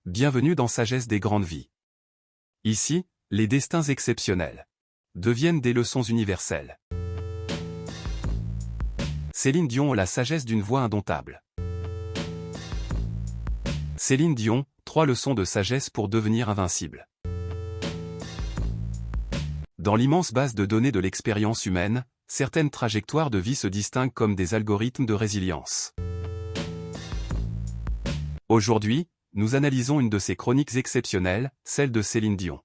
Bienvenue dans Sagesse des grandes vies. Ici, les destins exceptionnels deviennent des leçons universelles. Céline Dion a la sagesse d'une voix indomptable. Céline Dion, 3 leçons de sagesse pour devenir invincible. Dans l'immense base de données de l'expérience humaine, certaines trajectoires de vie se distinguent comme des algorithmes de résilience. Aujourd'hui, nous analysons une de ces chroniques exceptionnelles, celle de Céline Dion.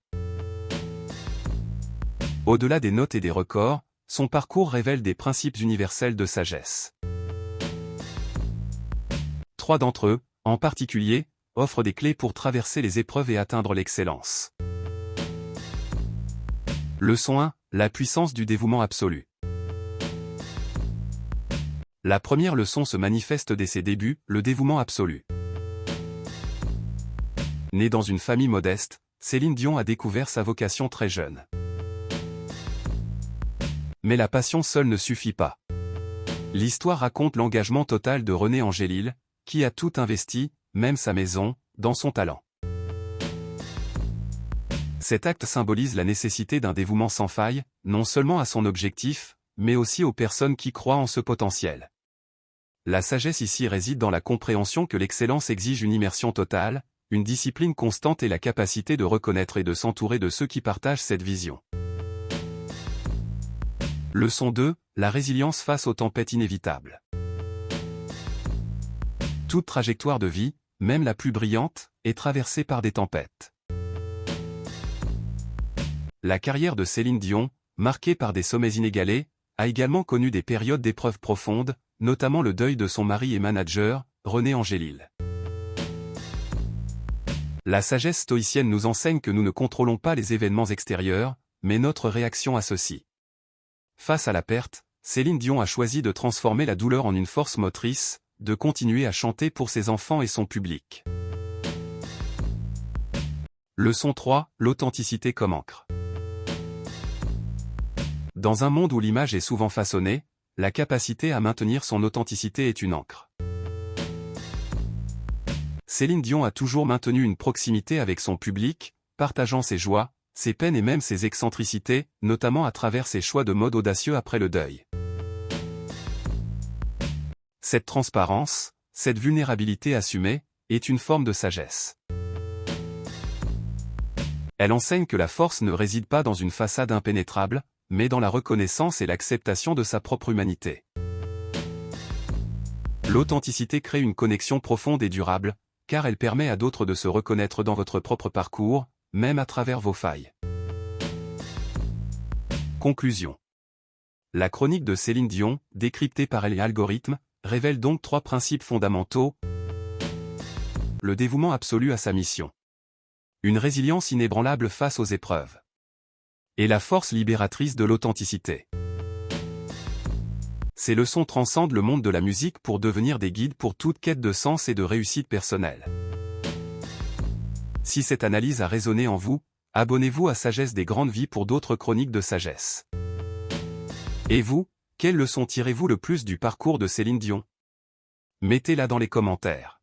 Au-delà des notes et des records, son parcours révèle des principes universels de sagesse. 3 d'entre eux, en particulier, offrent des clés pour traverser les épreuves et atteindre l'excellence. Leçon 1, la puissance du dévouement absolu. La première leçon se manifeste dès ses débuts, le dévouement absolu. Née dans une famille modeste, Céline Dion a découvert sa vocation très jeune. Mais la passion seule ne suffit pas. L'histoire raconte l'engagement total de René Angélil, qui a tout investi, même sa maison, dans son talent. Cet acte symbolise la nécessité d'un dévouement sans faille, non seulement à son objectif, mais aussi aux personnes qui croient en ce potentiel. La sagesse ici réside dans la compréhension que l'excellence exige une immersion totale, une discipline constante et la capacité de reconnaître et de s'entourer de ceux qui partagent cette vision. Leçon 2, la résilience face aux tempêtes inévitables. Toute trajectoire de vie, même la plus brillante, est traversée par des tempêtes. La carrière de Céline Dion, marquée par des sommets inégalés, a également connu des périodes d'épreuves profondes, notamment le deuil de son mari et manager, René Angélil. La sagesse stoïcienne nous enseigne que nous ne contrôlons pas les événements extérieurs, mais notre réaction à ceux-ci. Face à la perte, Céline Dion a choisi de transformer la douleur en une force motrice, de continuer à chanter pour ses enfants et son public. Leçon 3, l'authenticité comme encre. Dans un monde où l'image est souvent façonnée, la capacité à maintenir son authenticité est une encre. Céline Dion a toujours maintenu une proximité avec son public, partageant ses joies, ses peines et même ses excentricités, notamment à travers ses choix de mode audacieux après le deuil. Cette transparence, cette vulnérabilité assumée, est une forme de sagesse. Elle enseigne que la force ne réside pas dans une façade impénétrable, mais dans la reconnaissance et l'acceptation de sa propre humanité. L'authenticité crée une connexion profonde et durable, car elle permet à d'autres de se reconnaître dans votre propre parcours, même à travers vos failles. Conclusion. La chronique de Céline Dion, décryptée par les algorithmes, révèle donc 3 principes fondamentaux. Le dévouement absolu à sa mission. Une résilience inébranlable face aux épreuves. Et la force libératrice de l'authenticité. Ces leçons transcendent le monde de la musique pour devenir des guides pour toute quête de sens et de réussite personnelle. Si cette analyse a résonné en vous, abonnez-vous à Sagesse des grandes vies pour d'autres chroniques de sagesse. Et vous, quelle leçon tirez-vous le plus du parcours de Céline Dion? Mettez-la dans les commentaires.